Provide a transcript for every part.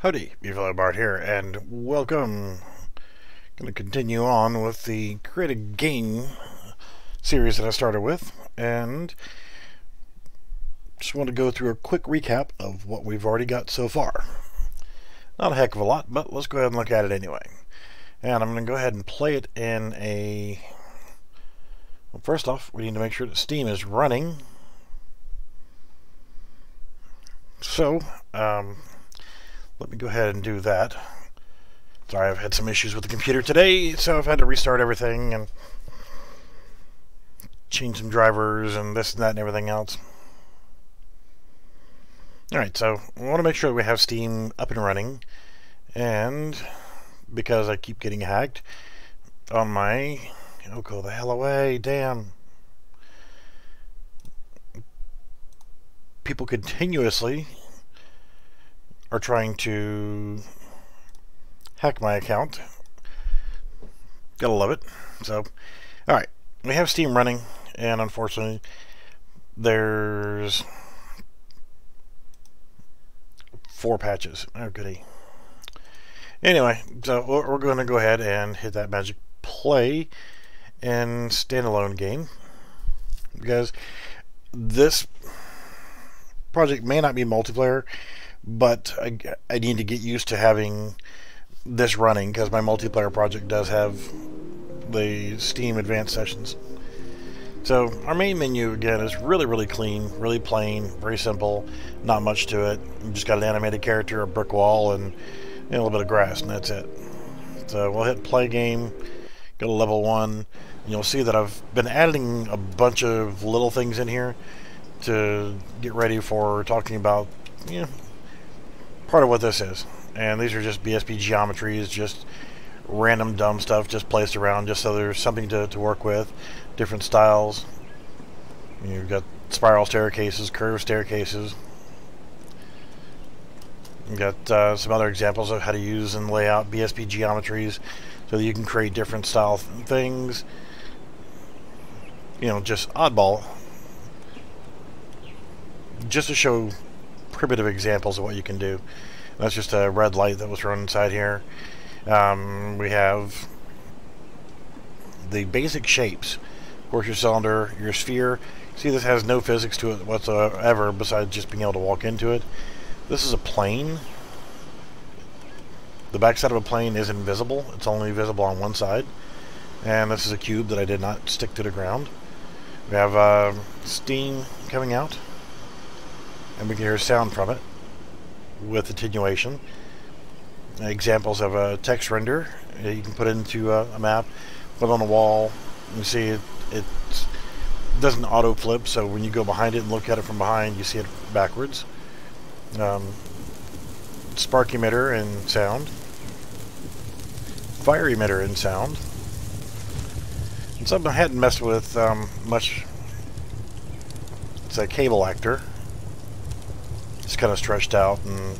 Howdy, Beefalo Bart here, and welcome. Going to continue on with the Create a Game series that I started with, and just want to go through a quick recap of what we've already got so far. Not a heck of a lot, but let's go ahead and look at it anyway. And I'm going to go ahead and play it in a... Well, first off, we need to make sure that Steam is running. So, let me go ahead and do that. Sorry, I've had some issues with the computer today, so I've had to restart everything and change some drivers and this and that and everything else. Alright, so we want to make sure that we have Steam up and running, and because I keep getting hacked on my... Oh, go the hell away, damn. People continuously are trying to hack my account. Gotta love it. So, alright, we have Steam running, and unfortunately there's 4 patches. Oh goody. Anyway, so we're going to go ahead and hit that magic play and standalone game, because this project may not be multiplayer, but I need to get used to having this running, because my multiplayer project does have the Steam Advanced Sessions. So our main menu again is really clean, really plain, very simple, not much to it. You just got an animated character, a brick wall, and a little bit of grass, and that's it. So we'll hit play game, go to level 1, and you'll see that I've been adding a bunch of little things in here to get ready for talking about, part of what this is. And these are just BSP geometries, just random dumb stuff just placed around just so there's something to work with. Different styles. You've got spiral staircases, curved staircases. You've got some other examples of how to use and lay out BSP geometries so that you can create different style things. Just oddball. Just to show primitive examples of what you can do. That's just a red light that was thrown inside here. We have the basic shapes. Of course, your cylinder, your sphere. See, this has no physics to it whatsoever besides just being able to walk into it. This is a plane. The backside of a plane is invisible. It's only visible on one side. And this is a cube that I did not stick to the ground. We have steam coming out, and we can hear sound from it with attenuation. Examples of a text render you can put into a map, put on a wall. You see it doesn't auto flip, so when you go behind it and look at it from behind, you see it backwards. Spark emitter and sound, fire emitter and sound, and something I hadn't messed with much. It's a cable actor. It's kind of stretched out and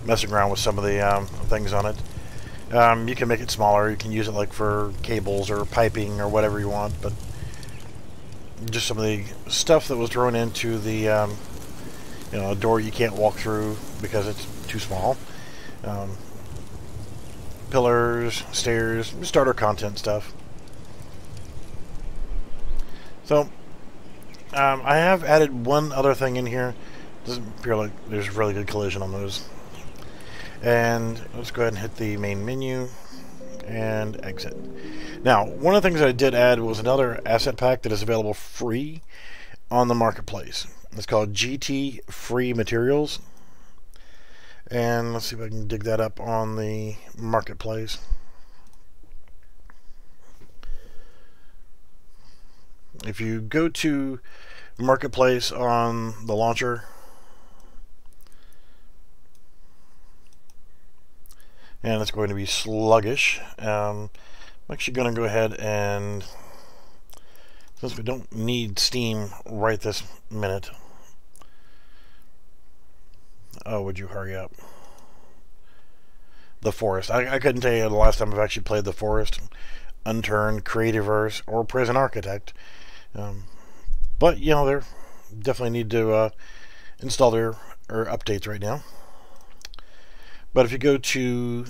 messing around with some of the things on it. You can make it smaller. You can use it like for cables or piping or whatever you want, but just some of the stuff that was thrown into the a door you can't walk through because it's too small. Pillars, stairs, starter content stuff. So I have added one other thing in here. Doesn't appear like there's really good collision on those. And let's go ahead and hit the main menu and exit. Now, one of the things I did add was another asset pack that is available free on the marketplace. It's called GT Free Materials. And let's see if I can dig that up on the marketplace. If you go to marketplace on the launcher, and it's going to be sluggish. I'm actually going to go ahead and, since we don't need Steam right this minute. Oh, would you hurry up? The Forest. I couldn't tell you the last time I've actually played The Forest, Unturned, Creativerse, or Prison Architect. But, they're definitely need to install their updates right now. But if you go to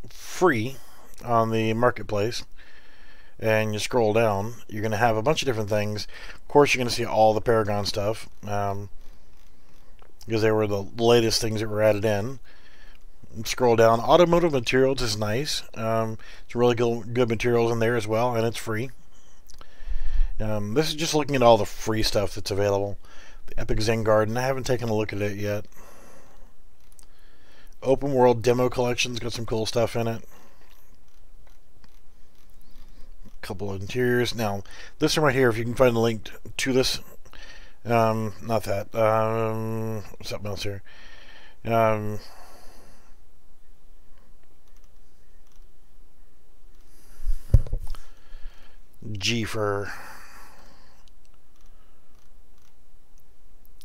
free on the marketplace and you scroll down, you're going to have a bunch of different things. Of course, you're going to see all the Paragon stuff, because they were the latest things that were added in. Scroll down. Automotive materials is nice. It's really good materials in there as well, and it's free. This is just looking at all the free stuff that's available. The Epic Zen Garden, I haven't taken a look at it yet. Open World Demo Collection's got some cool stuff in it. A couple of interiors. Now, this one right here, if you can find a link to this, not that, something else here. G for...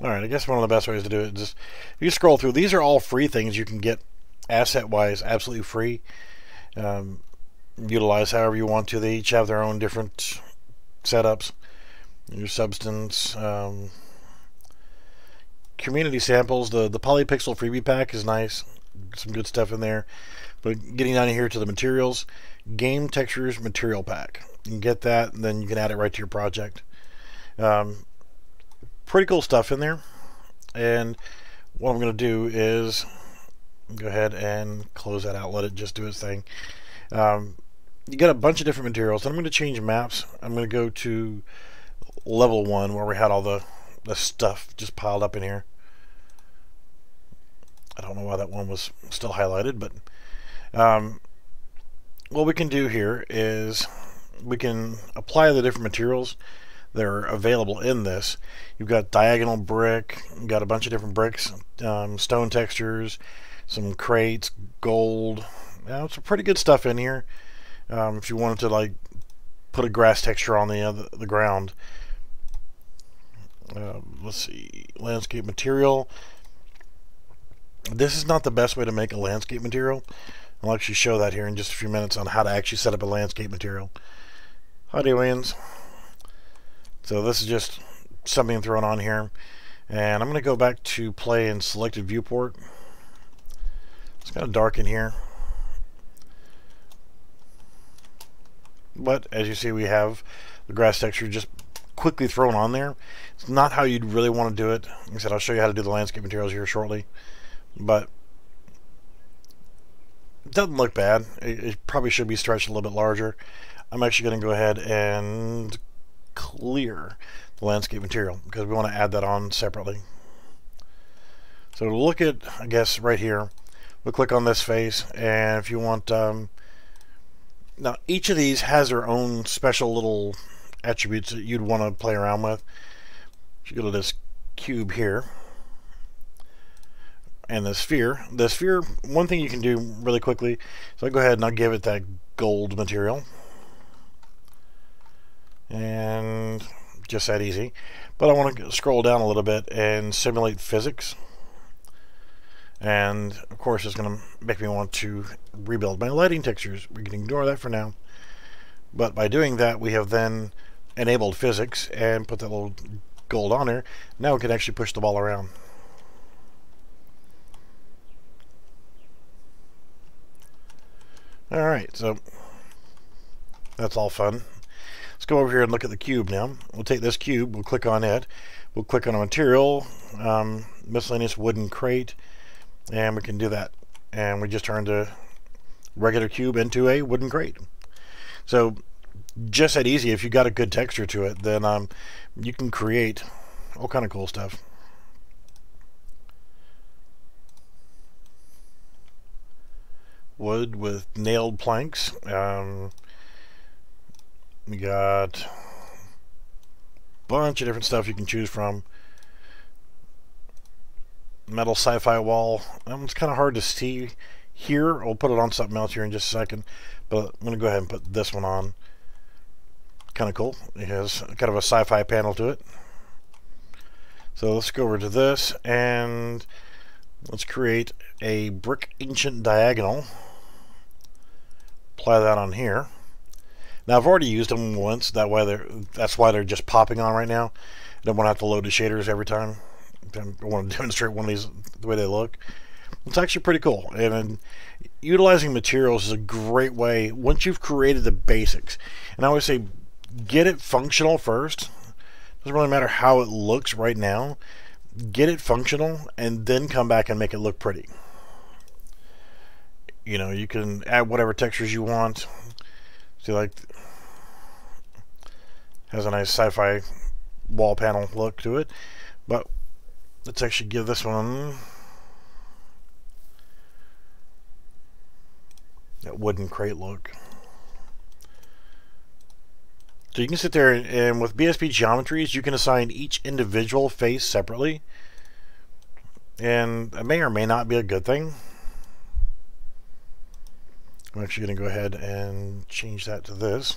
Alright, I guess one of the best ways to do it is just, if you scroll through, these are all free things you can get asset-wise, absolutely free. Utilize however you want to. They each have their own different setups. Your substance. Community samples. The Polypixel freebie pack is nice. Some good stuff in there. But getting down here to the materials, Game Textures Material Pack. You can get that, and then you can add it right to your project. Pretty cool stuff in there. And what I'm going to do is go ahead and close that out. Let it just do its thing. You got a bunch of different materials. I'm going to change maps. I'm going to go to level 1 where we had all the stuff just piled up in here. I don't know why that one was still highlighted, but what we can do here is we can apply the different materials that are available in this. You've got diagonal brick, you've got a bunch of different bricks, stone textures, some crates, gold. Some pretty good stuff in here. If you wanted to like put a grass texture on the ground. Let's see, landscape material. This is not the best way to make a landscape material. I'll actually show that here in just a few minutes on how to actually set up a landscape material. Howdy, aliens. So this is just something thrown on here, and I'm going to go back to play in selected viewport. It's kind of dark in here, but as you see, we have the grass texture just quickly thrown on there. It's not how you'd really want to do it. Like I said, I'll show you how to do the landscape materials here shortly, but it doesn't look bad. It probably should be stretched a little bit larger. I'm actually going to go ahead and clear the landscape material because we want to add that on separately. So to look at, I guess, right here, we'll click on this face, and if you want, now each of these has their own special little attributes that you'd want to play around with. If you go to this cube here, and the sphere, one thing you can do really quickly, so I'll go ahead and I'll give it that gold material. And just that easy. But I want to scroll down a little bit and simulate physics. And of course it's going to make me want to rebuild my lighting textures. We can ignore that for now. But by doing that, we have then enabled physics and put that little gold on there. Now we can actually push the ball around. Alright, so that's all fun. Let's go over here and look at the cube now. We'll take this cube, we'll click on it, we'll click on a material, miscellaneous wooden crate, and we can do that. And we just turned a regular cube into a wooden crate. So just that easy. If you got a good texture to it, then you can create all kind of cool stuff. Wood with nailed planks. We got a bunch of different stuff you can choose from. Metal sci-fi wall. It's kind of hard to see here. I'll put it on something else here in just a second, but I'm going to go ahead and put this one on. Kind of cool. It has kind of a sci-fi panel to it. So let's go over to this and let's create a brick ancient diagonal. Apply that on here. Now I've already used them once. That's why they're just popping on right now. I don't want to have to load the shaders every time. I want to demonstrate one of these the way they look. It's actually pretty cool. And utilizing materials is a great way once you've created the basics. And I always say, get it functional first. Doesn't really matter how it looks right now. Get it functional and then come back and make it look pretty. You know, you can add whatever textures you want. See, like, has a nice sci-fi wall panel look to it. But let's actually give this one that wooden crate look. So you can sit there and with BSP geometries, you can assign each individual face separately. And it may or may not be a good thing. I'm actually going to go ahead and change that to this.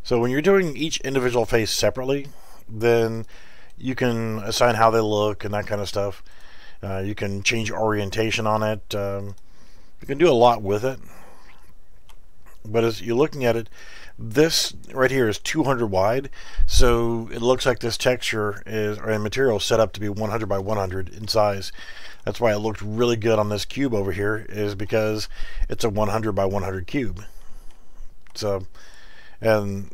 So when you're doing each individual face separately, then you can assign how they look and that kind of stuff. You can change orientation on it. You can do a lot with it. But as you're looking at it, this right here is 200 wide, so it looks like this texture is, or material is set up to be 100 by 100 in size. That's why it looked really good on this cube over here, is because it's a 100 by 100 cube. So, and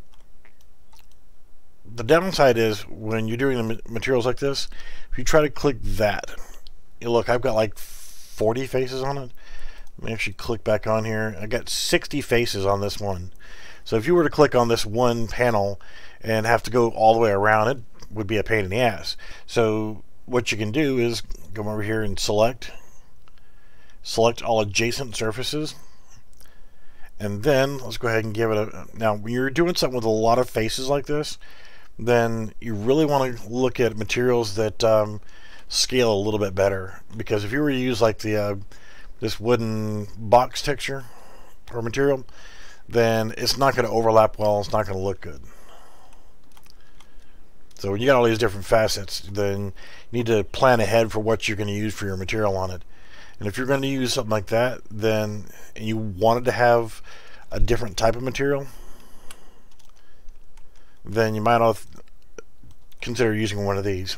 the downside is when you're doing the materials like this, if you try to click that, look, I've got like 40 faces on it. Let me actually click back on here. I got 60 faces on this one. So if you were to click on this one panel and have to go all the way around, it would be a pain in the ass. So what you can do is go over here and select all adjacent surfaces. And then let's go ahead and give it a... Now, when you're doing something with a lot of faces like this, then you really want to look at materials that scale a little bit better. Because if you were to use like the this wooden box texture or material, then it's not going to overlap well. It's not going to look good. So when you got all these different facets, then you need to plan ahead for what you're going to use for your material on it. And if you're going to use something like that, then and you wanted to have a different type of material, then you might have consider using one of these.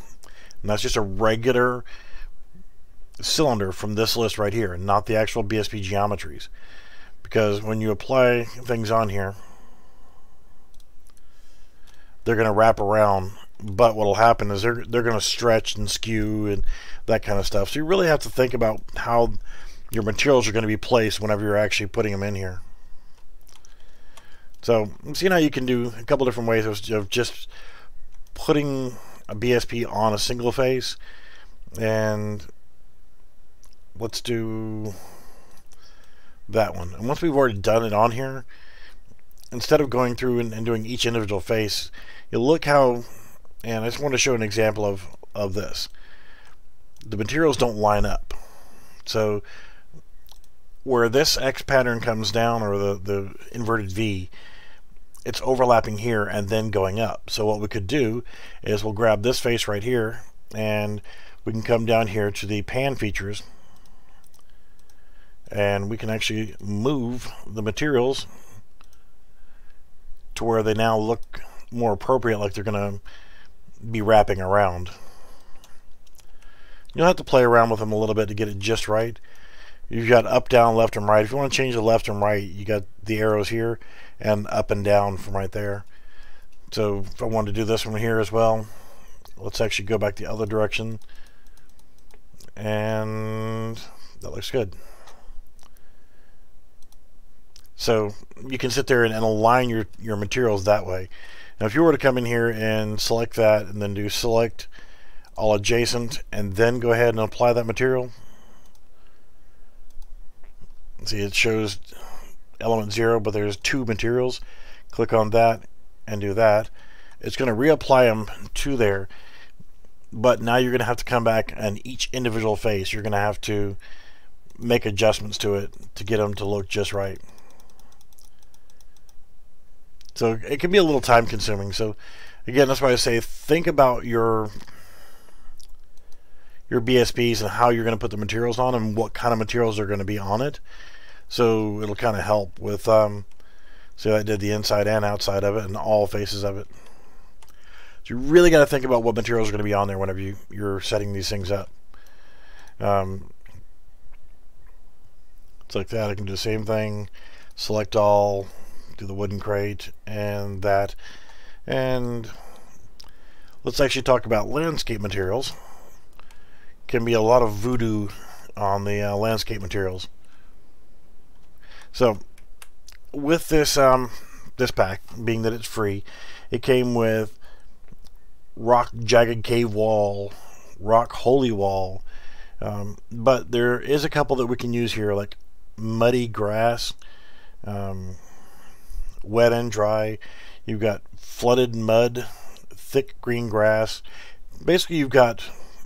And that's just a regular cylinder from this list right here, and not the actual BSP geometries. Because when you apply things on here, they're going to wrap around, but what will happen is they're going to stretch and skew and that kind of stuff. So you really have to think about how your materials are going to be placed whenever you're actually putting them in here. So see, now you can do a couple different ways of just putting a BSP on a single face. And let's do that one. And once we've already done it on here, instead of going through and doing each individual face, you look how, and I just want to show an example of this. The materials don't line up. So where this X pattern comes down, or the inverted V, it's overlapping here and then going up. So what we could do is we'll grab this face right here, and we can come down here to the pan features, and we can actually move the materials to where they now look more appropriate, like they're going to be wrapping around. You'll have to play around with them a little bit to get it just right. You've got up, down, left, and right. If you want to change the left and right, you got the arrows here, and up and down from right there. So if I wanted to do this one here as well, let's actually go back the other direction, and that looks good. So you can sit there and align your materials that way. Now if you were to come in here and select that, and then do select all adjacent, and then go ahead and apply that material, see, it shows element 0, but there's 2 materials. Click on that and do that. It's going to reapply them to there, but now you're going to have to come back, and each individual face you're going to have to make adjustments to it to get them to look just right. So it can be a little time consuming. So again, that's why I say think about your BSPs and how you're going to put the materials on, and what kind of materials are going to be on it. So it'll kind of help with, so I did the inside and outside of it and all faces of it. So you really got to think about what materials are going to be on there whenever you're setting these things up. It's like that. I can do the same thing, select all, do the wooden crate and that. And let's actually talk about landscape materials. Can be a lot of voodoo on the landscape materials. So with this this pack, being that it's free, it came with rock jagged cave wall, rock holy wall, but there is a couple that we can use here, like muddy grass, wet and dry. You've got flooded mud, thick green grass. Basically, you've got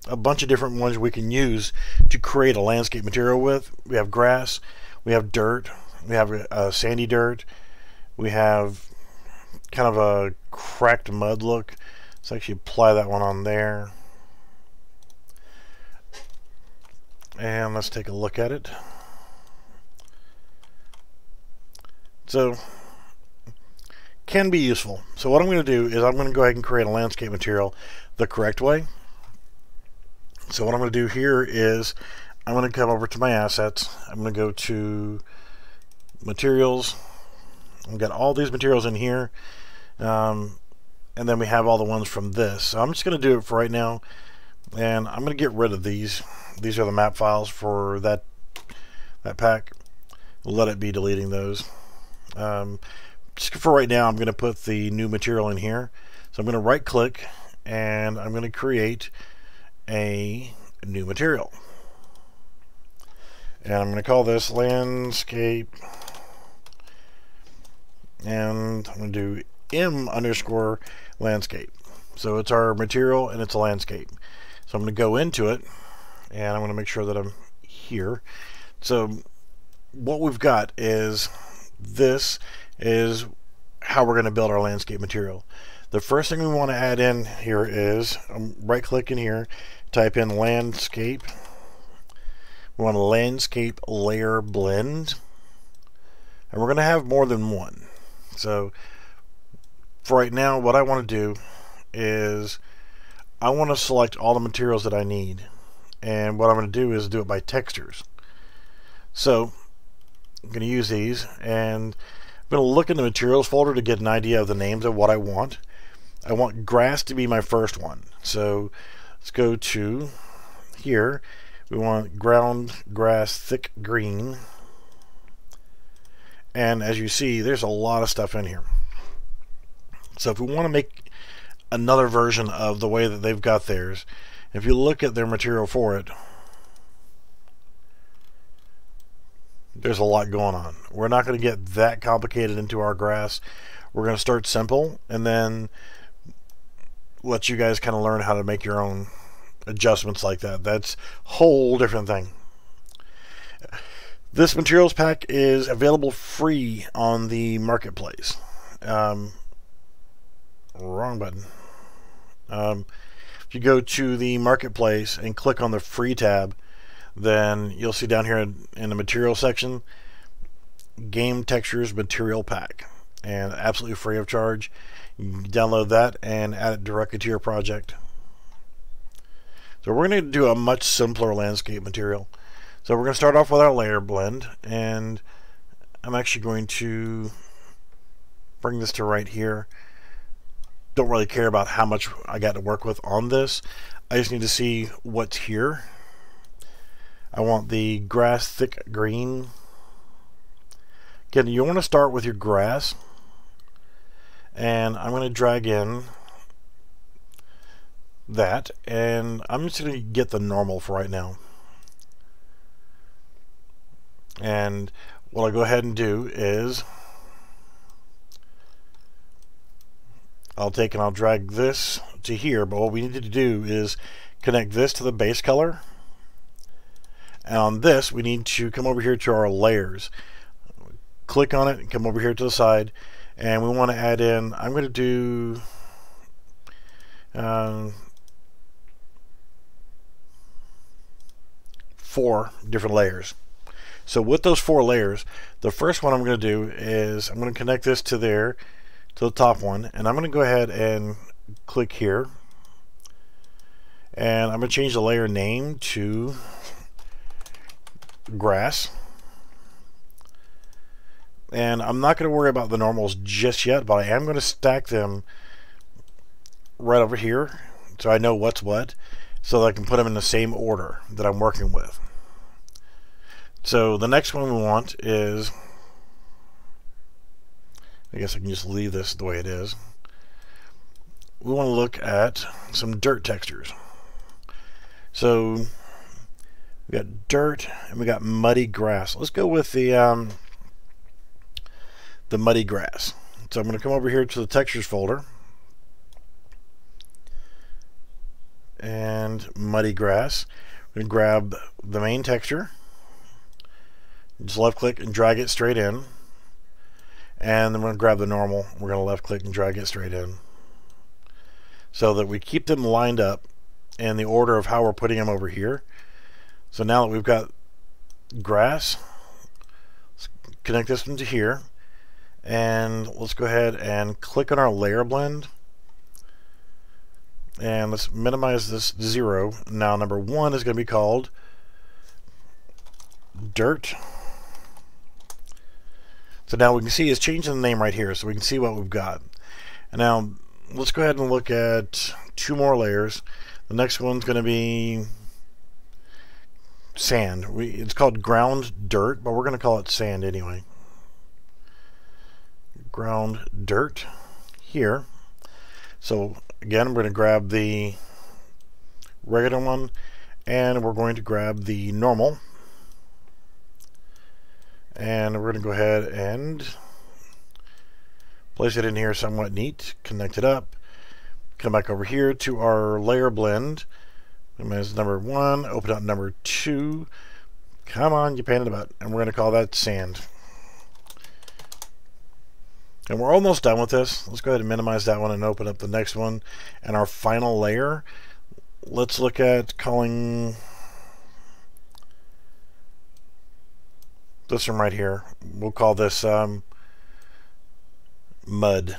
a bunch of different ones we can use to create a landscape material with. We have grass, we have dirt, we have sandy dirt, we have kind of a cracked mud look. Let's actually apply that one on there. And let's take a look at it. So, can be useful. So what I'm going to do is I'm going to go ahead and create a landscape material the correct way. So what I'm going to do here is I'm going to come over to my assets. I'm going to go to materials. I've got all these materials in here. And then we have all the ones from this. So I'm just going to do it for right now. And I'm going to get rid of these. These are the map files for that pack. Let it be deleting those. Just for right now, I'm going to put the new material in here. So I'm going to right click and I'm going to create a new material. And I'm going to call this landscape. And I'm going to do m_landscape. So it's our material and it's a landscape. So I'm going to go into it and I'm going to make sure that I'm here. So what we've got is this is how we're going to build our landscape material. The first thing we want to add in here is right click in here, type in landscape. We want a landscape layer blend, and we're going to have more than one. So for right now, what I want to do is I want to select all the materials that I need, and what I'm going to do is do it by textures. So I'm going to use these, and I'm going to look in the materials folder to get an idea of the names of what I want. I want grass to be my first one. So let's go to here. We want ground grass thick green. And as you see, there's a lot of stuff in here. So if we want to make another version of the way that they've got theirs, if you look at their material for it, there's a lot going on. We're not going to get that complicated into our grass. We're going to start simple and then let you guys kind of learn how to make your own adjustments like that. That's a whole different thing. This materials pack is available free on the marketplace. Wrong button. If you go to the marketplace and click on the free tab, then you'll see down here in the material section, Game Textures Material Pack, and absolutely free of charge. You can download that and add it directly to your project. So we're going to do a much simpler landscape material. So we're going to start off with our layer blend, and I'm actually going to bring this to right here. Don't really care about how much I got to work with on this. I just need to see what's here. I want the grass thick green. Again, you want to start with your grass, and I'm going to drag in that, and I'm just going to get the normal for right now. And what I'll go ahead and do is I'll take and I'll drag this to here, but what we need to do is connect this to the base color. And on this, we need to come over here to our layers. Click on it and come over here to the side. And we want to add in, I'm going to do 4 different layers. So with those 4 layers, the first one I'm going to do is I'm going to connect this to there, to the top one. And I'm going to go ahead and click here. And I'm going to change the layer name to grass. And I'm not going to worry about the normals just yet, but I am going to stack them right over here so I know what's what, so that I can put them in the same order that I'm working with. So the next one we want is, I guess I can just leave this the way it is. We want to look at some dirt textures. So we got dirt and we got muddy grass. Let's go with the muddy grass. So I'm going to come over here to the textures folder and muddy grass. We're going to grab the main texture, just left click and drag it straight in, and then we're going to grab the normal. We're going to left click and drag it straight in so that we keep them lined up in the order of how we're putting them over here. So now that we've got grass, let's connect this one to here, and let's go ahead and click on our layer blend, and let's minimize this to 0. Now number 1 is going to be called dirt. So now we can see it's changing the name right here, so we can see what we've got. And now let's go ahead and look at 2 more layers. The next one's going to be sand. It's called ground dirt, but we're going to call it sand anyway. Ground dirt here. So again, I'm going to grab the regular one, and we're going to grab the normal, and we're going to go ahead and place it in here somewhat neat, connect it up, come back over here to our layer blend, minimize number 1, open up number 2, come on, you painted about, and we're going to call that sand. And we're almost done with this. Let's go ahead and minimize that one and open up the next one. And our final layer, let's look at calling this one right here. We'll call this mud.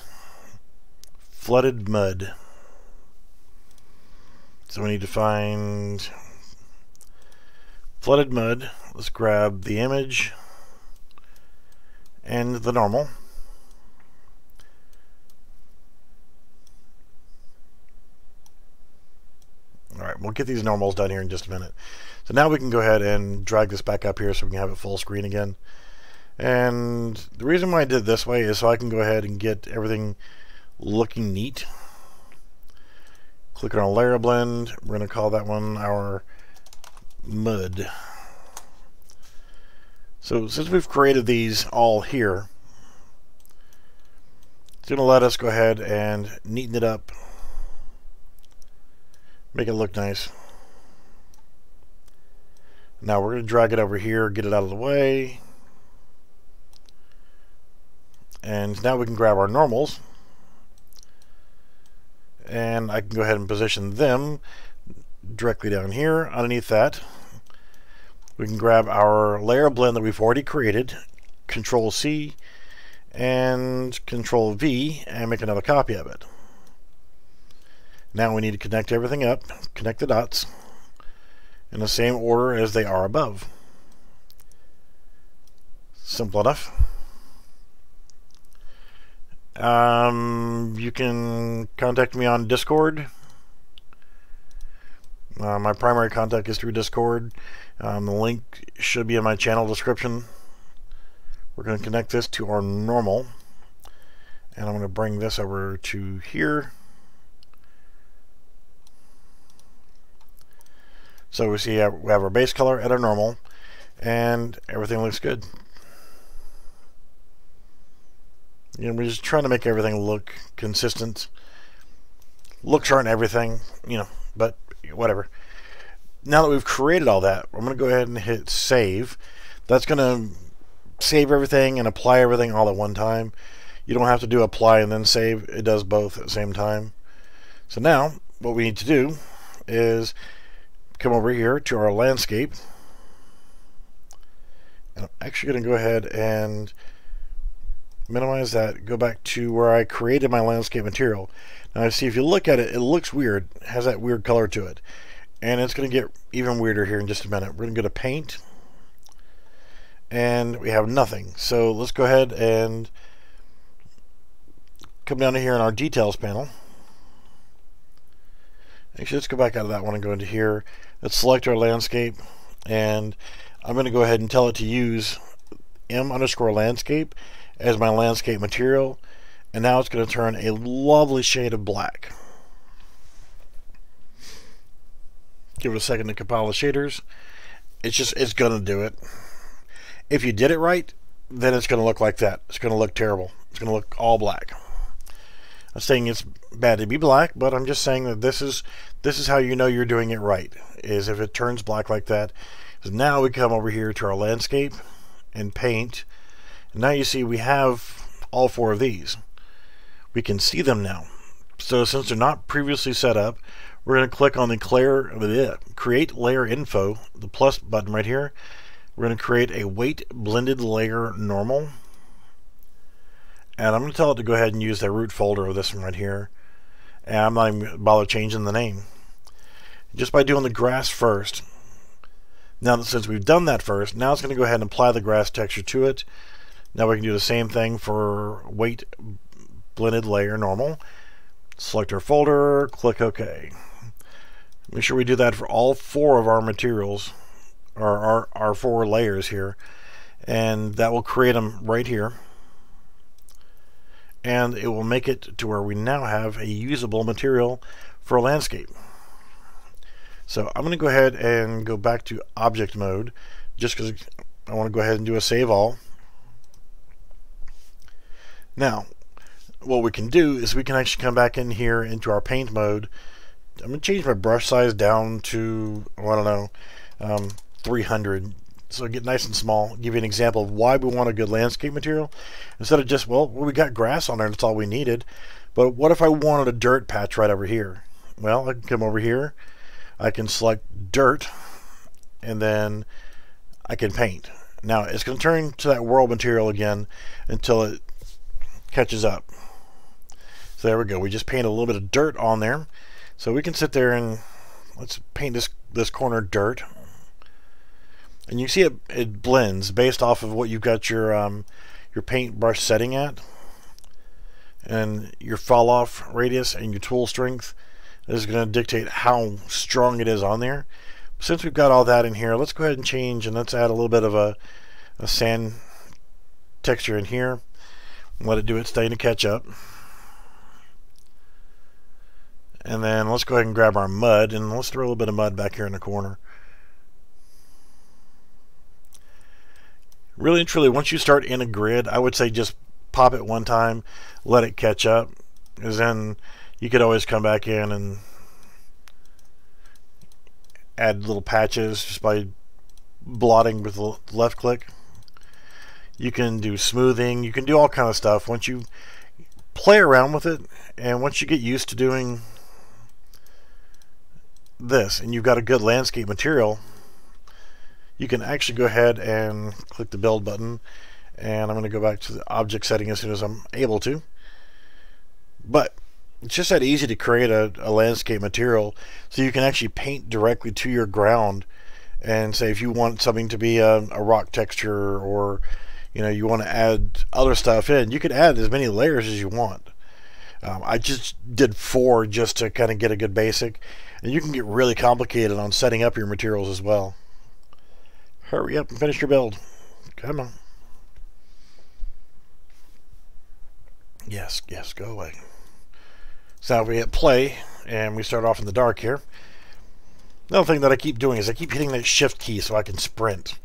Flooded mud. So we need to find flooded mud. Let's grab the image and the normal. Alright, we'll get these normals done here in just a minute. So now we can go ahead and drag this back up here so we can have it full screen again. And the reason why I did it this way is so I can go ahead and get everything looking neat. Click on our layer blend. We're going to call that one our mud. So since we've created these all here, it's going to let us go ahead and neaten it up. Make it look nice. Now we're going to drag it over here, get it out of the way. And now we can grab our normals. And I can go ahead and position them directly down here. Underneath that, we can grab our layer blend that we've already created, Control C and Control V, and make another copy of it. Now we need to connect everything up, connect the dots in the same order as they are above. Simple enough. You can contact me on Discord. My primary contact is through Discord. The link should be in my channel description. We're going to connect this to our normal, and I'm going to bring this over to here. So we see we have our base color and our normal, and everything looks good. You know, we're just trying to make everything look consistent. Looks aren't everything, you know, but whatever. Now that we've created all that, I'm going to go ahead and hit save. That's going to save everything and apply everything all at one time. You don't have to do apply and then save. It does both at the same time. So now what we need to do is come over here to our landscape, and I'm actually going to go ahead and minimize that, go back to where I created my landscape material. Now see, if you look at it, it looks weird, it has that weird color to it, and it's going to get even weirder here in just a minute. We're going to go to paint, and we have nothing. So let's go ahead and come down to here in our details panel. Actually, let's go back out of that one and go into here. Let's select our landscape, and I'm going to go ahead and tell it to use m_landscape as my landscape material, and now it's going to turn a lovely shade of black. Give it a second to compile the shaders. It's going to do it. If you did it right, then it's going to look like that. It's going to look terrible. It's going to look all black. I'm saying it's bad to be black, but I'm just saying that this is how you know you're doing it right, is if it turns black like that. So now we come over here to our landscape and paint, and now you see we have all four of these. We can see them now. So since they're not previously set up, we're going to click on the create layer info, the plus button right here. We're going to create a weight blended layer normal. And I'm going to tell it to go ahead and use the root folder of this one right here. And I'm not even going to bother changing the name. Just by doing the grass first. Now that since we've done that first, now it's going to go ahead and apply the grass texture to it. Now we can do the same thing for weight blended layer normal. Select our folder, click OK. Make sure we do that for all four of our materials, or our four layers here. And that will create them right here. And it will make it to where we now have a usable material for a landscape. So I'm going to go ahead and go back to object mode, just because I want to go ahead and do a save all. Now what we can do is we can actually come back in here into our paint mode. I'm going to change my brush size down to, I don't know, 300. So get nice and small. Give you an example of why we want a good landscape material. Instead of just, well, we got grass on there, that's all we needed. But what if I wanted a dirt patch right over here? Well, I can come over here. I can select dirt, and then I can paint. Now, it's going to turn to that world material again until it catches up. So there we go. We just paint a little bit of dirt on there. So we can sit there and let's paint this corner dirt. And you see it blends based off of what you've got your paintbrush setting at, and your fall off radius and your tool strength is going to dictate how strong it is on there. Since we've got all that in here, let's go ahead and change, and let's add a little bit of a sand texture in here and let it do its thing to catch up. And then let's go ahead and grab our mud, and let's throw a little bit of mud back here in the corner. Really and truly, once you start in a grid, I would say just pop it one time, let it catch up, because then you could always come back in and add little patches just by blotting with the left click. You can do smoothing, you can do all kind of stuff once you play around with it, and once you get used to doing this and you've got a good landscape material, you can actually go ahead and click the build button, and I'm going to go back to the object setting as soon as I'm able to. But it's just that easy to create a landscape material, so you can actually paint directly to your ground. And say if you want something to be a rock texture, or you want to add other stuff in, you could add as many layers as you want. I just did 4 just to kind of get a good basic, and you can get really complicated on setting up your materials as well. Hurry up and finish your build. Come on. Yes, go away. So now we hit play, and we start off in the dark here. Another thing that I keep doing is I keep hitting that shift key so I can sprint,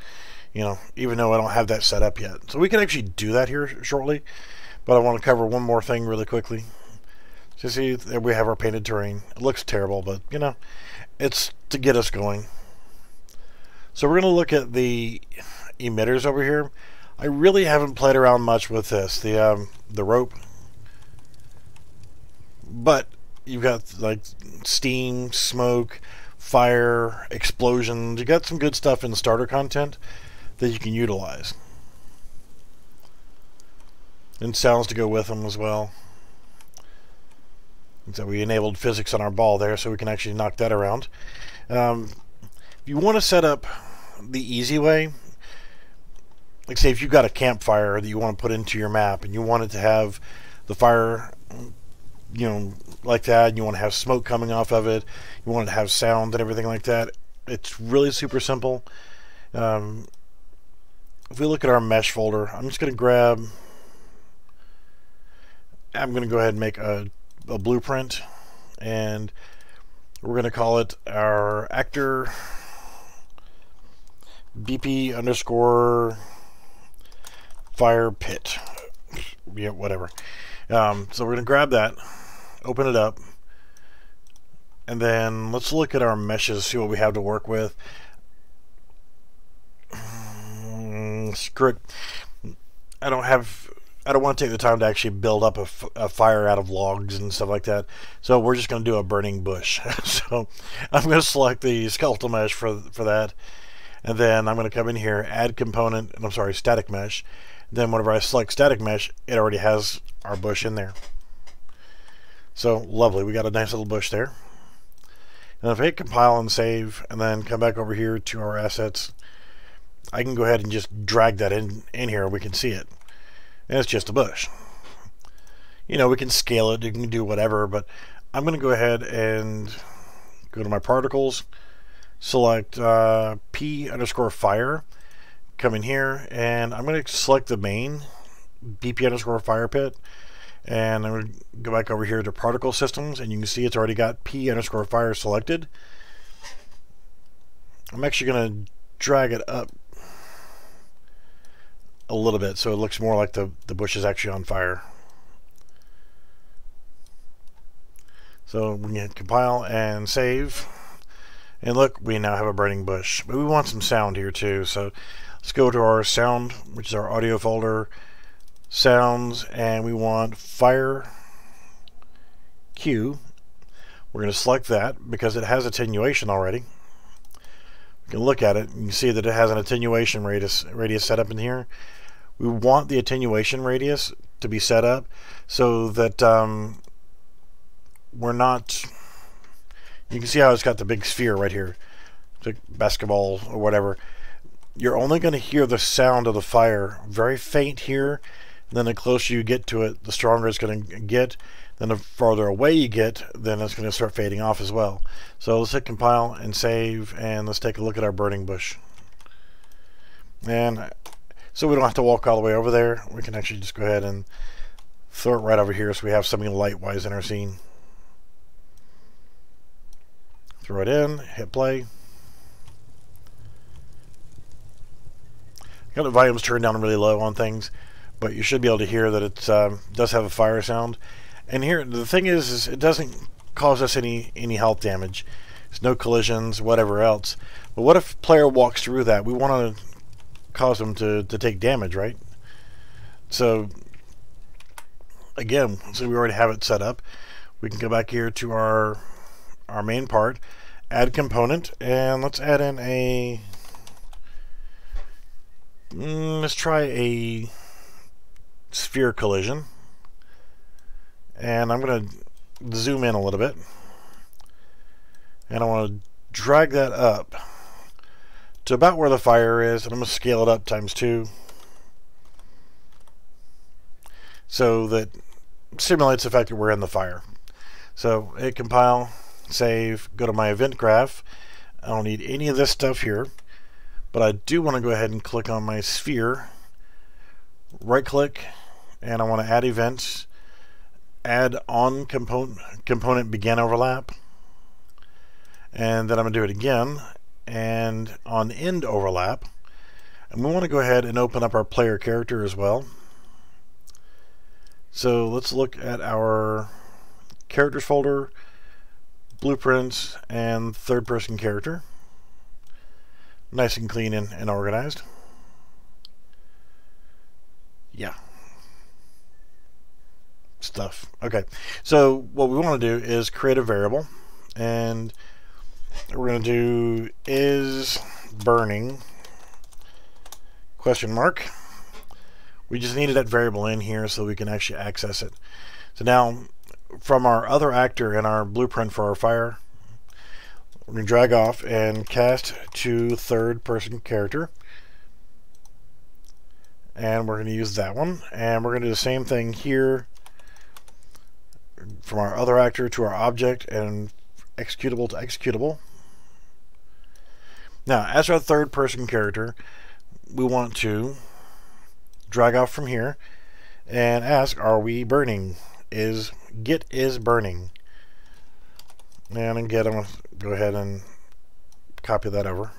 even though I don't have that set up yet. So we can actually do that here shortly, but I want to cover one more thing really quickly. So see, there we have our painted terrain. It looks terrible, but it's to get us going. So we're going to look at the emitters over here. I really haven't played around much with this, the rope. But you've got like steam, smoke, fire, explosions. You got some good stuff in the starter content that you can utilize. And sounds to go with them as well. So we enabled physics on our ball there, so we can actually knock that around. If you want to set up the easy way, like say if you've got a campfire that you want to put into your map and you want it to have the fire, you know, like that, and you want to have smoke coming off of it, you want it to have sound and everything like that, it's really super simple. If we look at our mesh folder, I'm just going to grab, I'm going to go ahead and make a blueprint, and we're going to call it our actor BP underscore fire pit. Yeah, whatever. So we're going to grab that, open it up, and then let's look at our meshes, see what we have to work with. Screw it. I don't want to take the time to actually build up a fire out of logs and stuff like that. So we're just going to do a burning bush. So I'm going to select the skeletal mesh for that. And then I'm going to come in here, add component, and I'm sorry, static mesh. Then whenever I select static mesh, it already has our bush in there. So lovely, we got a nice little bush there. And if I hit compile and save, and then come back over here to our assets, I can go ahead and just drag that in here, and we can see it. And it's just a bush. You know, we can scale it, you can do whatever, but I'm going to go ahead and go to my particles, select P underscore fire, come in here, and I'm going to select the main BP underscore fire pit, and I'm going to go back over here to particle systems, and you can see it's already got P underscore fire selected. I'm actually going to drag it up a little bit so it looks more like the bush is actually on fire. So we can compile and save, and look, we now have a burning bush. But we want some sound here too, so let's go to our sound, which is our audio folder, sounds, and we want fire Q. We're going to select that because it has attenuation already. You can look at it and you can see that it has an attenuation radius set up in here. We want the attenuation radius to be set up so that we're not, you can see how it's got the big sphere right here, it's like basketball or whatever. You're only going to hear the sound of the fire very faint here, and then the closer you get to it, the stronger it's going to get. Then the farther away you get, then it's going to start fading off as well. So let's hit compile and save, and let's take a look at our burning bush. And so we don't have to walk all the way over there. We can actually just go ahead and throw it right over here so we have something light-wise in our scene. Throw it in, hit play. Got the volumes turned down really low on things, but you should be able to hear that it does have a fire sound. And here, the thing is it doesn't cause us any health damage. There's no collisions, whatever else. But what if a player walks through that? We want to cause them to take damage, right? So, again, so we already have it set up. We can go back here to our main part, add component, and let's add in a, let's try a sphere collision. And I'm going to zoom in a little bit, and I want to drag that up to about where the fire is, and I'm going to scale it up ×2 so that it simulates the fact that we're in the fire. So hit compile, save, go to my event graph. I don't need any of this stuff here, but I do want to go ahead and click on my sphere, right click, and I want to add events, add on component begin overlap, and then I'm going to do it again, and on end overlap, and we want to go ahead and open up our player character as well. So let's look at our characters folder, blueprints, and third person character. Nice and clean and organized. Yeah. Stuff. Okay, so what we want to do is create a variable, and we're going to do is burning question mark. We just needed that variable in here so we can actually access it. So now from our other actor in our blueprint for our fire, we're going to drag off and cast to third person character. and we're going to use that one, and we're going to do the same thing here from our other actor to our object and executable to executable. Now, as our third person character, we want to drag off from here and ask, are we burning? Get is burning. And again, I'm going to go ahead and copy that over.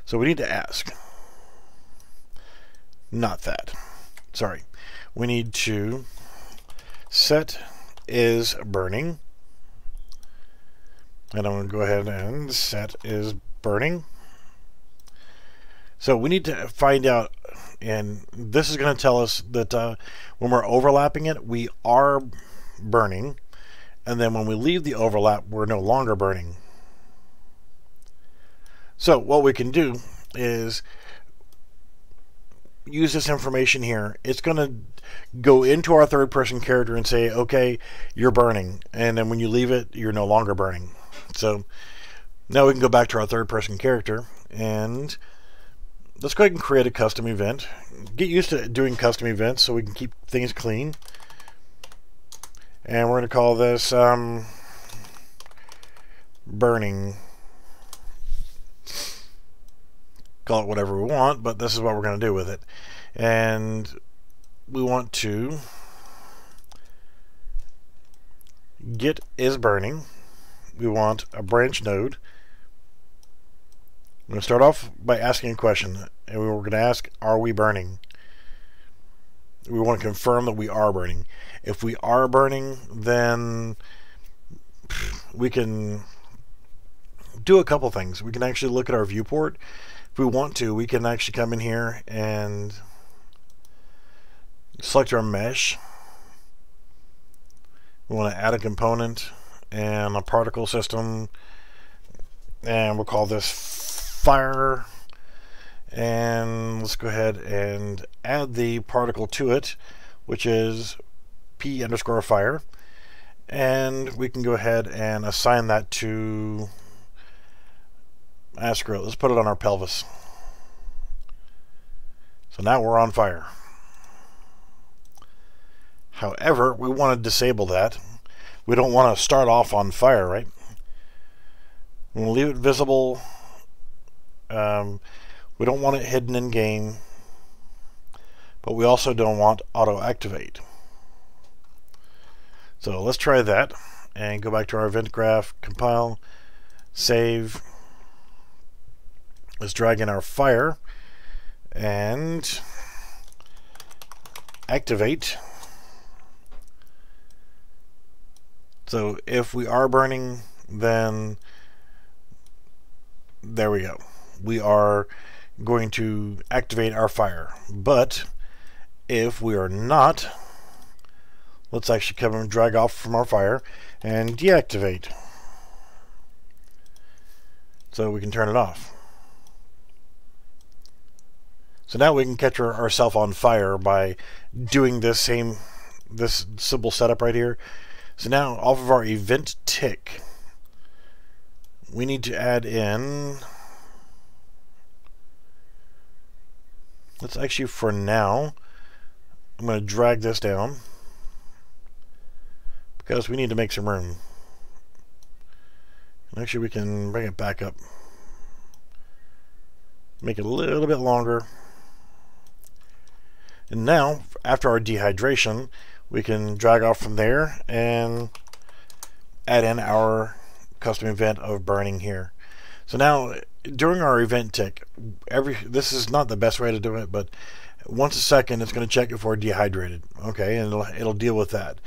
So we need to ask. Not that. Sorry. We need to set is burning. And I'm going to go ahead and set is burning. So we need to find out, and this is going to tell us that when we're overlapping it, we are burning. And then when we leave the overlap, we're no longer burning. So what we can do is use this information here. It's going to go into our third person character and say, okay, you're burning. And then when you leave it, you're no longer burning. So now we can go back to our third person character and let's go ahead and create a custom event. Get used to doing custom events so we can keep things clean. And we're going to call this burning. Call it whatever we want, but this is what we're going to do with it. And we want to get is burning. We want a branch node. I'm going to start off by asking a question, and we're going to ask, are we burning? We want to confirm that we are burning. If we are burning, then we can do a couple things. We can actually look at our viewport. If we want to, we can actually come in here and select our mesh. We want to add a component and a particle system, and we'll call this fire. And let's go ahead and add the particle to it, which is p_fire, and we can go ahead and assign that to screw it, let's put it on our pelvis. So now we're on fire. However, we want to disable that. We don't want to start off on fire, right? We'll leave it visible. We don't want it hidden in game, but we also don't want auto activate. So let's try that and go back to our event graph, compile, save. Let's drag in our fire and activate. So if we are burning, then there we go. We are going to activate our fire. But if we are not, let's actually come and drag off from our fire and deactivate. So we can turn it off. So now we can catch ourselves on fire by doing this simple setup right here. So now off of our event tick, we need to add in, let's actually, for now, I'm going to drag this down because we need to make some room. And actually, we can bring it back up, make it a little bit longer. And now, after our dehydration, we can drag off from there and add in our custom event of burning here. So now, during our event tick, this is not the best way to do it, but once a second, it's going to check if we're dehydrated. Okay, and it'll deal with that.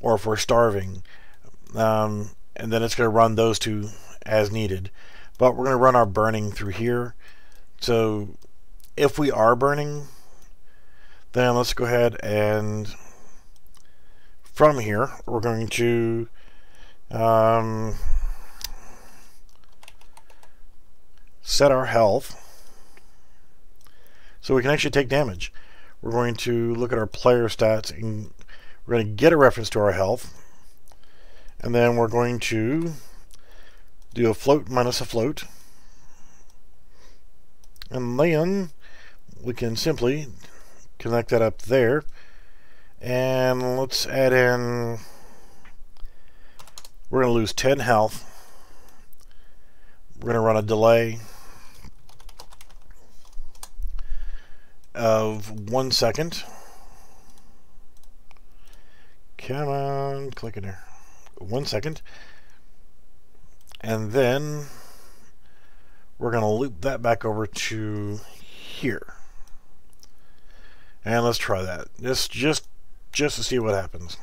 Or if we're starving. And then it's going to run those two as needed. But we're going to run our burning through here. So if we are burning, then let's go ahead and from here we're going to set our health so we can actually take damage. We're going to look at our player stats and we're going to get a reference to our health, and then we're going to do a float minus a float, and then we can simply connect that up there, and let's add in, we're going to lose 10 health. We're going to run a delay of 1 second. Come on, click in there. 1 second. And then we're going to loop that back over to here. And let's try that. Just to see what happens.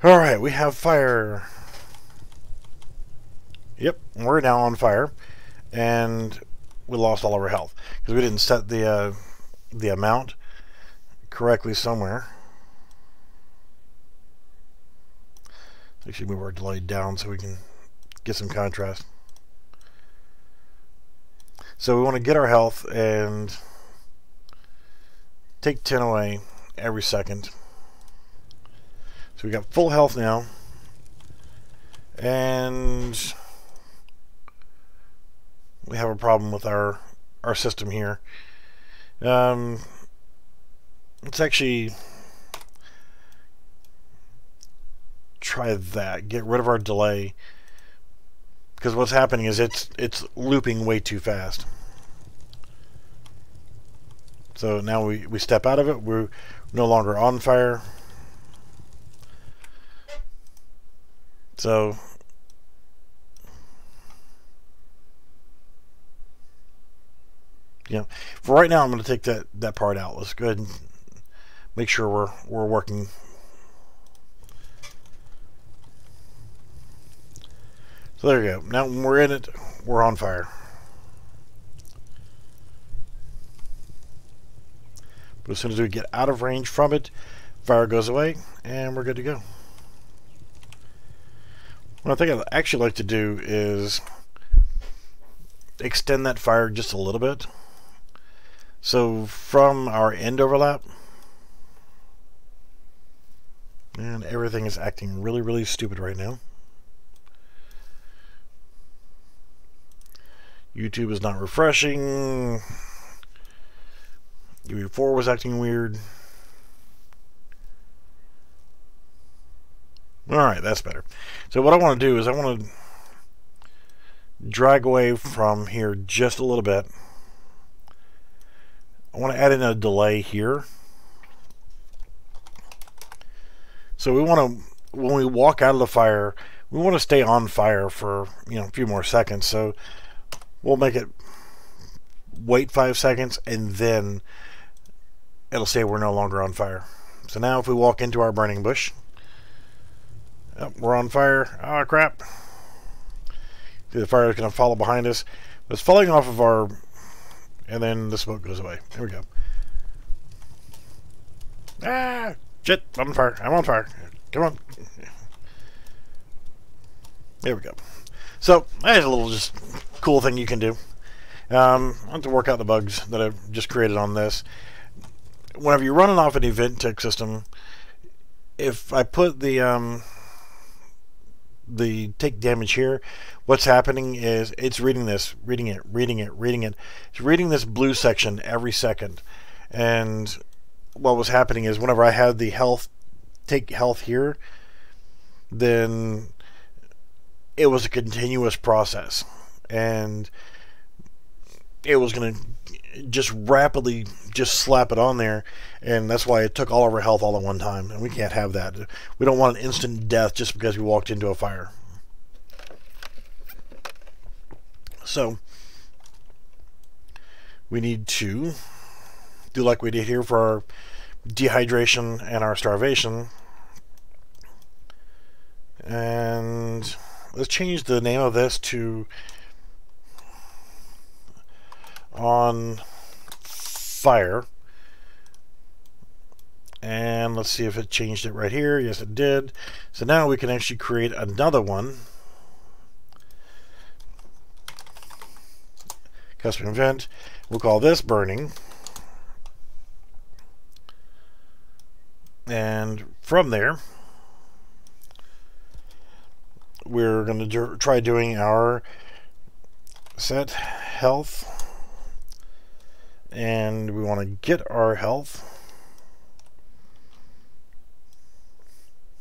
Alright, we have fire. Yep, we're now on fire. And we lost all of our health because we didn't set the amount correctly somewhere. Actually move our delay down so we can get some contrast. So we want to get our health and take 10 away every second. So we got full health now, and we have a problem with our system here. Let's actually try that. Get rid of our delay, because what's happening is it's looping way too fast. So now we step out of it. We're no longer on fire. So for right now, I'm going to take that part out. Let's go ahead and make sure we're working. So there you go. Now when we're in it, we're on fire. But as soon as we get out of range from it, fire goes away, and we're good to go. What I think I'd actually like to do is extend that fire just a little bit. So from our end overlap, and everything is acting really, really stupid right now. YouTube is not refreshing. UE4 was acting weird. Alright, that's better. So what I want to do is I want to drag away from here just a little bit. I want to add in a delay here. So we want to, when we walk out of the fire, we want to stay on fire for a few more seconds. So we'll make it wait 5 seconds, and then it'll say we're no longer on fire. So now if we walk into our burning bush, we're on fire. Oh crap. See, the fire is going to follow behind us. It's falling off of our, and then the smoke goes away. There we go. Ah, shit, I'm on fire. I'm on fire. Come on. There we go. So that's a little just cool thing you can do. I have to work out the bugs that I've just created on this. Whenever you're running off an event tick system, if I put the take damage here, what's happening is it's reading this, reading it. It's reading this blue section every second. And what was happening is whenever I had the take health here, then it was a continuous process, and it was going to just rapidly just slap it on there, and that's why it took all of our health all at one time, and we can't have that. We don't want an instant death just because we walked into a fire. So we need to do like we did here for our dehydration and our starvation, and let's change the name of this to on fire, and let's see if it changed it right here. Yes, it did. So now we can actually create another one, custom event. We'll call this burning, and from there we're going to try doing our set health and we want to get our health.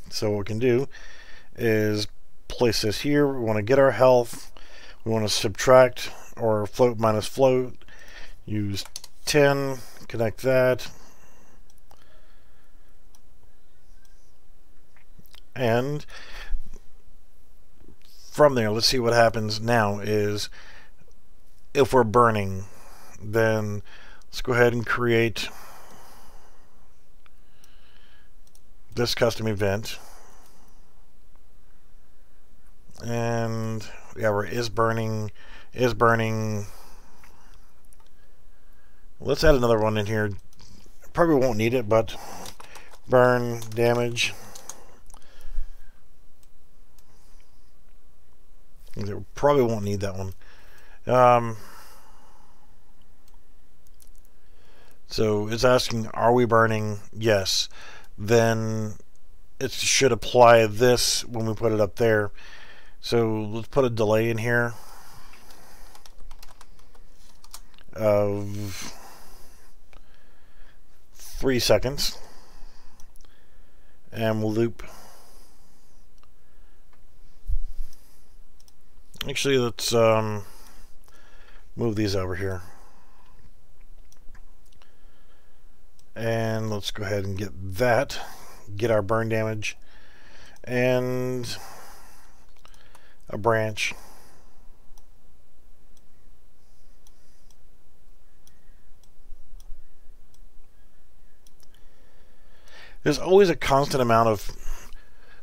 So what we can do is place this here. We want to get our health. We want to subtract or float minus float. Use 10, connect that. And from there, let's see what happens now is if we're burning, then let's go ahead and create this custom event. And yeah, we're is burning. Let's add another one in here. Probably won't need it, but burn damage. Probably won't need that one. So it's asking, are we burning? Yes. Then it should apply this when we put it up there. So let's put a delay in here of 3 seconds, and we'll loop. Actually, let's move these over here, and let's go ahead and get that, get our burn damage, and a branch. There's always a constant amount of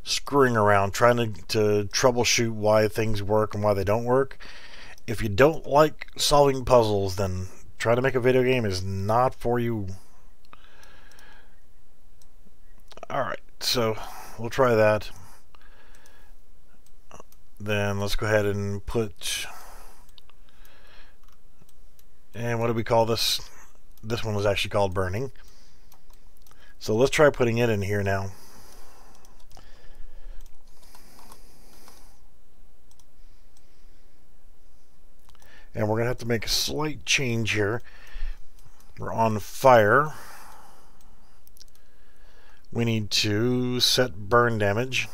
screwing around, trying to troubleshoot why things work and why they don't work. If you don't like solving puzzles, then trying to make a video game is not for you. Alright, so we'll try that. Then let's go ahead and put, and what do we call this? This one was actually called burning. So let's try putting it in here now. And we're going to have to make a slight change here. We're on fire. We need to set burn damage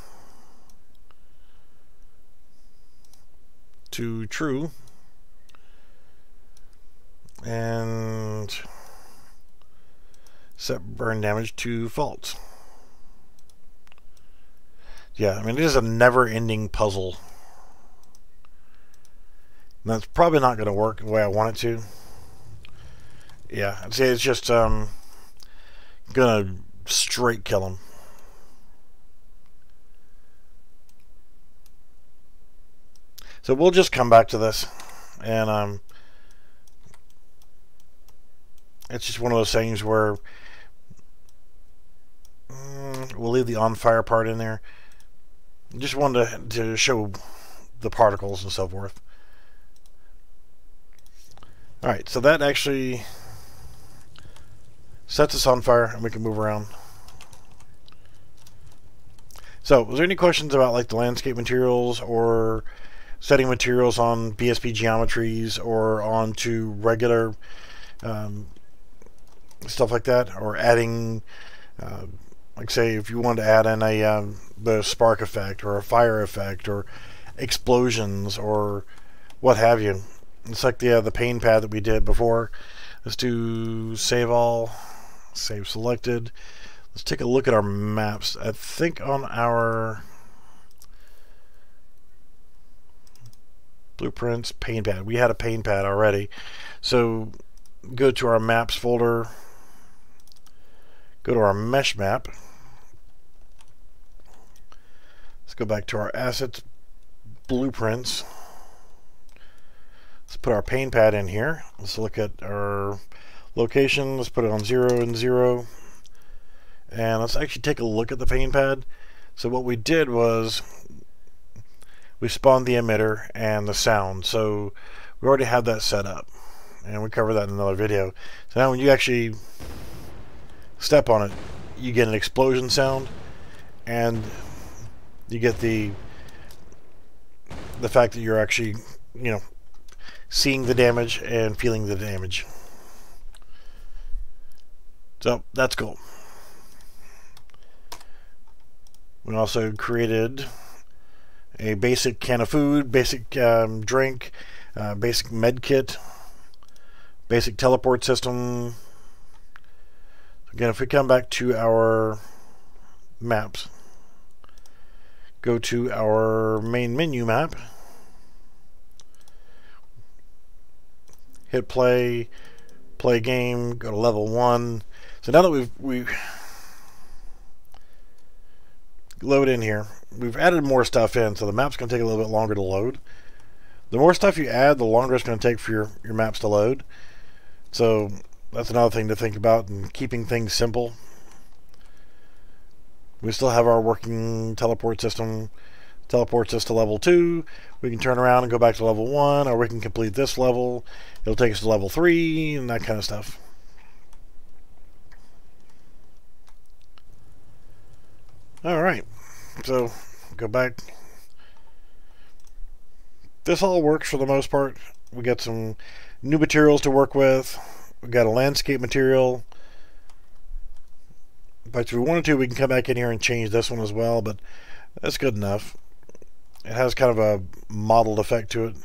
to true. And set burn damage to false. Yeah, I mean, it is a never-ending puzzle. And that's probably not going to work the way I want it to. Yeah, I'd say it's just gonna straight kill him. So we'll just come back to this, and it's just one of those things where we'll leave the on fire part in there. Just wanted to show the particles and so forth. Alright, so that actually sets us on fire, and we can move around. So, was there any questions about like the landscape materials or setting materials on BSP geometries or onto regular stuff like that, or adding, like say, if you wanted to add in the spark effect or a fire effect or explosions or what have you? It's like the pane pad that we did before. Let's do save all, save selected. Let's take a look at our maps. I think on our blueprints, pane pad, we had a pane pad already. So go to our maps folder, go to our mesh map. Let's go back to our assets, blueprints. Let's put our pane pad in here. Let's look at our location. Let's put it on 0 and 0. And let's actually take a look at the pane pad. So what we did was we spawned the emitter and the sound. So we already have that set up. And we covered that in another video. So now when you actually step on it, you get an explosion sound. And you get the fact that you're actually, you know, seeing the damage and feeling the damage. So that's cool. We also created a basic can of food, basic drink, basic med kit, basic teleport system. Again, if we come back to our maps, go to our main menu map, hit play, play game, go to level 1. So now that we've load in here, we've added more stuff in, so the map's going to take a little bit longer to load. The more stuff you add, the longer it's going to take for your maps to load. So that's another thing to think about, and keeping things simple. We still have our working teleport system. Teleports us to level 2. We can turn around and go back to level 1, or we can complete this level. It'll take us to level 3, and that kind of stuff. Alright, so go back. This all works for the most part. We got some new materials to work with. We got a landscape material. But if we wanted to, we can come back in here and change this one as well, but that's good enough. It has kind of a modeled effect to it.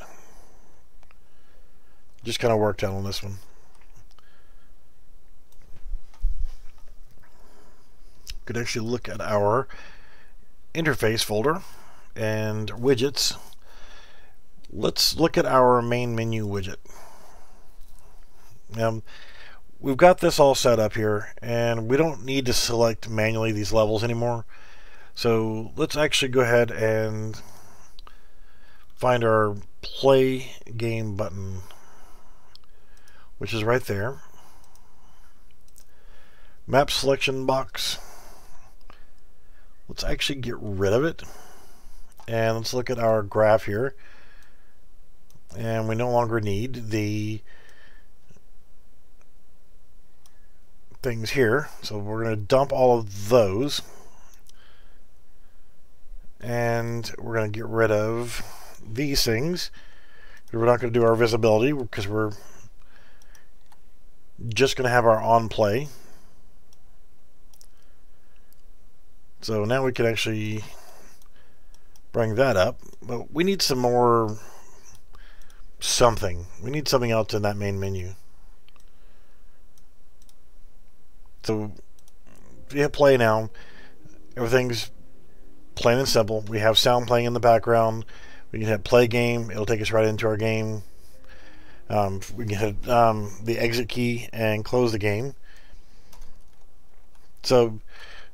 Just kind of worked out on this one. Could actually look at our interface folder and widgets. Let's look at our main menu widget. We've got this all set up here, and we don't need to select manually these levels anymore. So let's actually go ahead and find our play game button, which is right there. Map selection box. Let's actually get rid of it, and let's look at our graph here, and we no longer need the things here, so we're going to dump all of those, and we're going to get rid of these things. We're not going to do our visibility because we're just going to have our on play. So now we can actually bring that up, but we need some more something. We need something else in that main menu. So if you hit play now, everything's plain and simple. We have sound playing in the background. We can hit play game. It'll take us right into our game. We can hit the exit key and close the game. So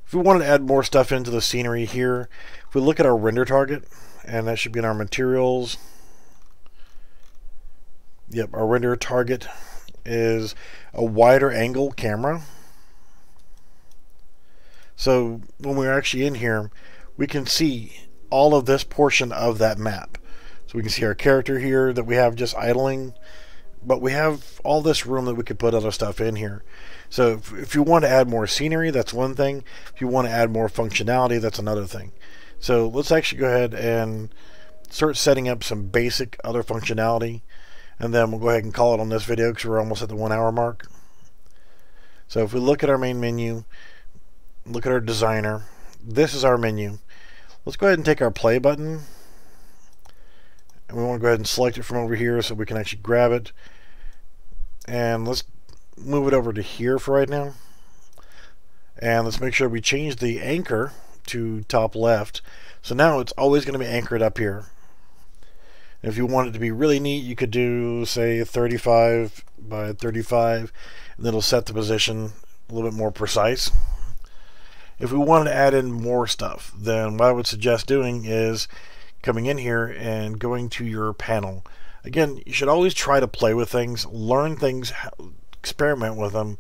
if we wanted to add more stuff into the scenery here, if we look at our render target, and that should be in our materials. Yep, our render target is a wider angle camera. So when we're actually in here, we can see all of this portion of that map. So we can see our character here that we have just idling, but we have all this room that we could put other stuff in here. So if you want to add more scenery, that's one thing. If you want to add more functionality, that's another thing. So let's actually go ahead and start setting up some basic other functionality, and then we'll go ahead and call it on this video because we're almost at the 1 hour mark. So if we look at our main menu, look at our designer, this is our menu. Let's go ahead and take our play button, and we want to go ahead and select it from over here so we can actually grab it, and let's move it over to here for right now, and let's make sure we change the anchor to top left. So now it's always going to be anchored up here. And if you want it to be really neat, you could do, say, 35 by 35, and it'll set the position a little bit more precise. If we wanted to add in more stuff, then what I would suggest doing is coming in here and going to your panel. Again, you should always try to play with things, learn things, experiment with them.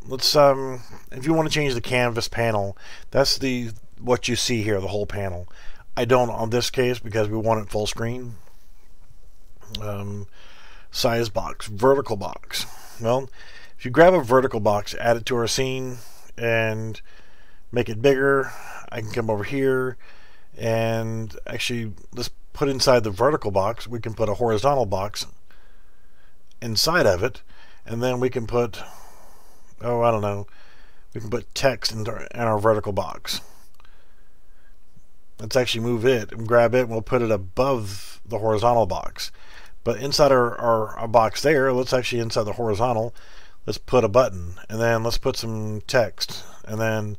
Let's if you want to change the canvas panel, that's what you see here, the whole panel. I don't on this case because we want it full screen. Size box, vertical box. Well, if you grab a vertical box, add it to our scene, and make it bigger, I can come over here and actually let's put inside the vertical box, we can put a horizontal box inside of it, and then we can put oh, I don't know, we can put text in our vertical box. Let's actually move it and grab it, and we'll put it above the horizontal box. But inside our box there, let's actually, inside the horizontal, let's put a button, and then let's put some text. And then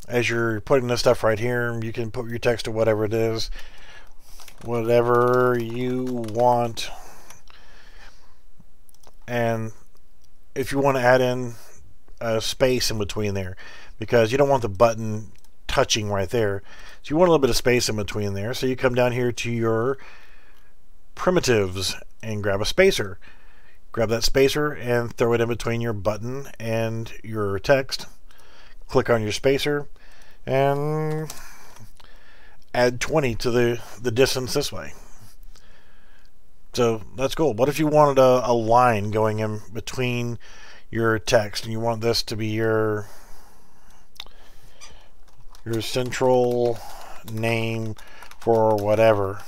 as you're putting this stuff right here, you can put your text to whatever it is, whatever you want. And if you want to add in a space in between there, because you don't want the button touching right there, so you want a little bit of space in between there, so you come down here to your primitives and grab a spacer. Grab that spacer and throw it in between your button and your text. Click on your spacer and add 20 to the distance this way. So that's cool. What if you wanted a line going in between your text, and you want this to be your central name for whatever,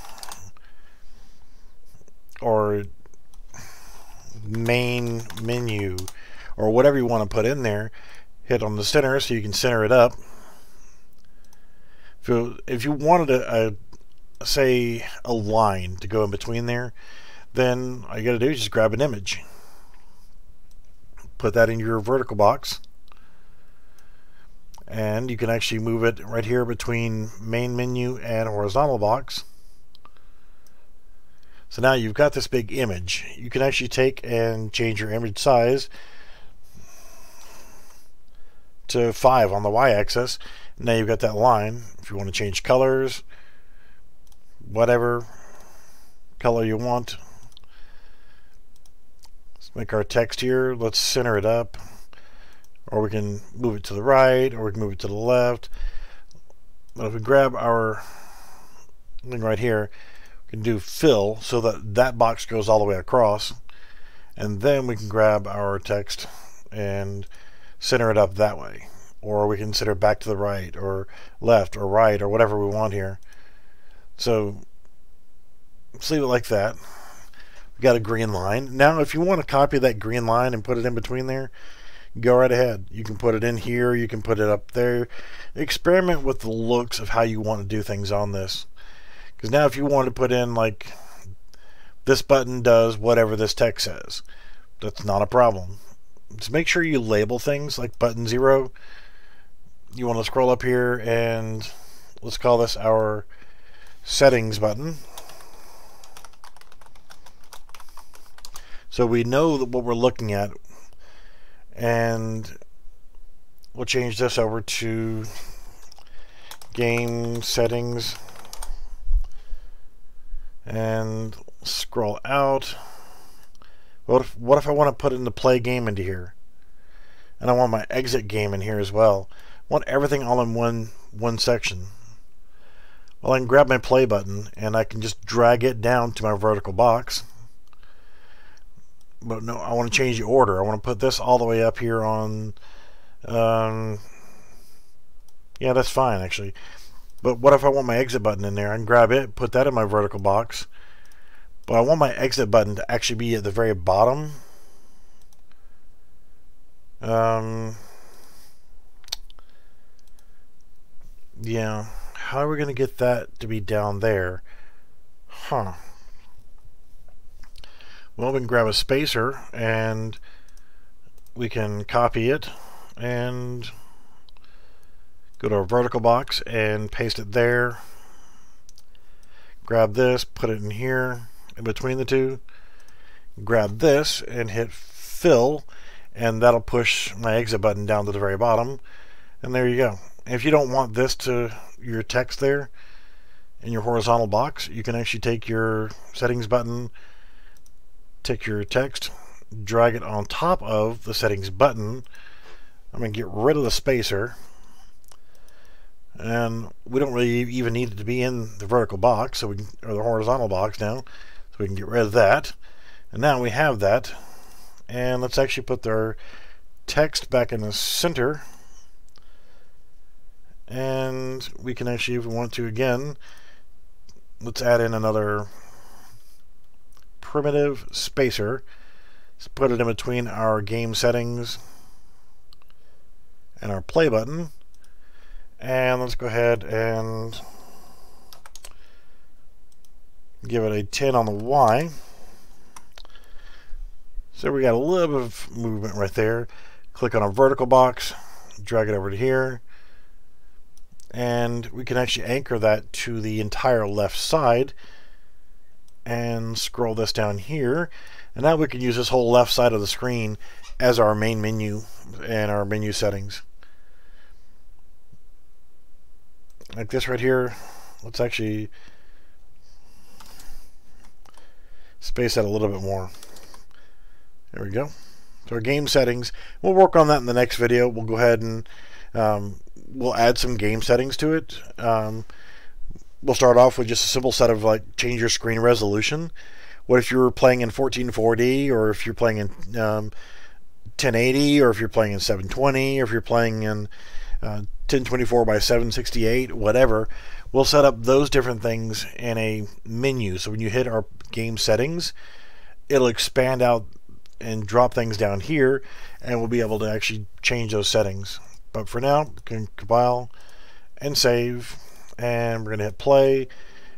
or main menu, or whatever you want to put in there. Hit on the center so you can center it up. If you wanted say a line to go in between there, then all you got to do is just grab an image, put that in your vertical box, and you can actually move it right here between main menu and horizontal box. So now you've got this big image. You can actually take and change your image size to 5 on the y-axis. Now you've got that line. If you want to change colors, whatever color you want. Let's make our text here. Let's center it up. Or we can move it to the right, or we can move it to the left. But if we grab our thing right here, we can do fill so that that box goes all the way across. And then we can grab our text and center it up that way. Or we can center it back to the right, or left, or right, or whatever we want here. So let's leave it like that. We got a green line. Now if you want to copy that green line and put it in between there, go right ahead. You can put it in here, you can put it up there. Experiment with the looks of how you want to do things on this. Because now if you want to put in, like, this button does whatever this text says, that's not a problem. Just make sure you label things like button 0. You want to scroll up here and let's call this our settings button. So we know that what we're looking at, and we'll change this over to game settings and scroll out. What if I want to put in the play game into here, and I want my exit game in here as well? I want everything all in one section. Well, I can grab my play button and I can just drag it down to my vertical box. But no, I want to change the order. I want to put this all the way up here on yeah, that's fine actually. But what if I want my exit button in there? I can grab it, put that in my vertical box. But I want my exit button to actually be at the very bottom. Yeah, how are we going to get that to be down there? Huh. Well, we can grab a spacer and we can copy it and go to our vertical box and paste it there. Grab this, put it in here in between the two. Grab this and hit fill, and that'll push my exit button down to the very bottom. And there you go. If you don't want this to your text there in your horizontal box, you can actually take your settings button, take your text, drag it on top of the settings button. I'm going to get rid of the spacer, and we don't really even need it to be in the vertical box, so we can, or the horizontal box now, so we can get rid of that. And now we have that, and let's actually put our text back in the center. And we can actually, if we want to again, let's add in another primitive spacer. Let's put it in between our game settings and our play button. And let's go ahead and give it a 10 on the Y. So we got a little bit of movement right there. Click on our vertical box, drag it over to here, and we can actually anchor that to the entire left side and scroll this down here. And now we can use this whole left side of the screen as our main menu and our menu settings. Like this right here. Let's actually space that a little bit more. There we go. So our game settings, we'll work on that in the next video. We'll go ahead and we'll add some game settings to it. We'll start off with just a simple set of like change your screen resolution. What if you're playing in 1440, or if you're playing in 1080, or if you're playing in 720, or if you're playing in 1024 by 768, whatever. We'll set up those different things in a menu. So when you hit our game settings, it'll expand out and drop things down here, and we'll be able to actually change those settings. But for now, we can compile and save, and we're going to hit play.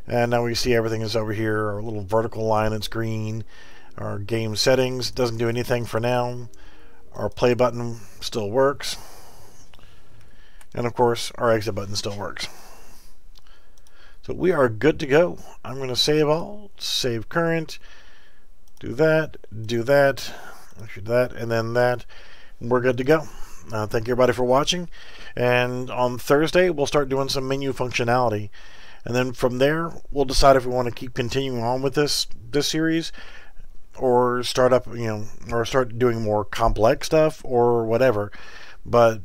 And now we see everything is over here. Our little vertical line that's green. Our game settings doesn't do anything for now. Our play button still works. And of course, our exit button still works. So we are good to go. I'm going to save all, save current, do that, actually that, and then that. And we're good to go. Thank you everybody for watching. And on Thursday, we'll start doing some menu functionality. And then from there, we'll decide if we want to keep continuing on with this series, or start up, or start doing more complex stuff, or whatever. But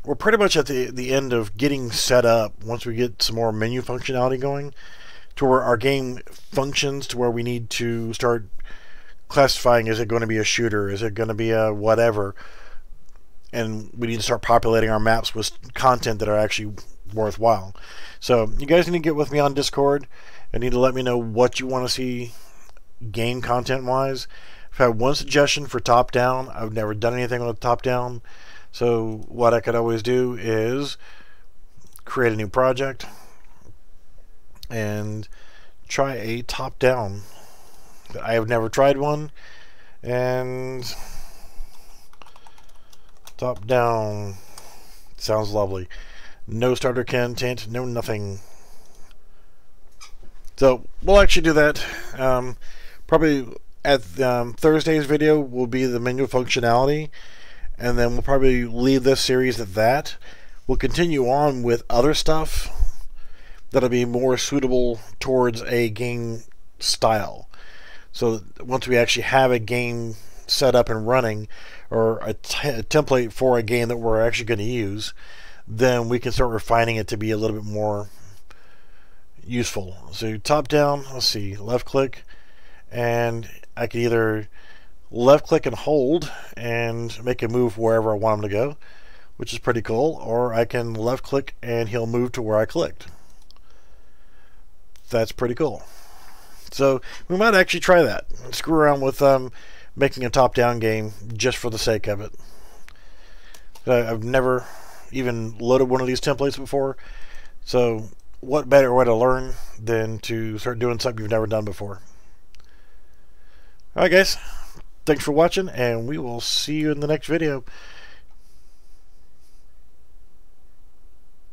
we're pretty much at the end of getting set up once we get some more menu functionality going, to where our game functions to where we need to start classifying, is it going to be a shooter, is it going to be a whatever, and we need to start populating our maps with content that are actually worthwhile. So you guys need to get with me on Discord and need to let me know what you want to see game content wise. I've had one suggestion for top down. I've never done anything with top down, so what I could always do is create a new project and try a top down. I have never tried one, and top down sounds lovely. No starter content, no nothing. So we'll actually do that. Probably at Thursday's video will be the menu functionality, and then we'll probably leave this series at that. We'll continue on with other stuff that'll be more suitable towards a game style. So once we actually have a game set up and running, or a template for a game that we're actually going to use, then we can start refining it to be a little bit more useful. So top down, let's see, left click, and I can either left click and hold and make him move wherever I want him to go, which is pretty cool, or I can left click and he'll move to where I clicked. That's pretty cool. So we might actually try that. Screw around with making a top-down game just for the sake of it. I've never even loaded one of these templates before, so what better way to learn than to start doing something you've never done before. Alright guys, thanks for watching, and we will see you in the next video.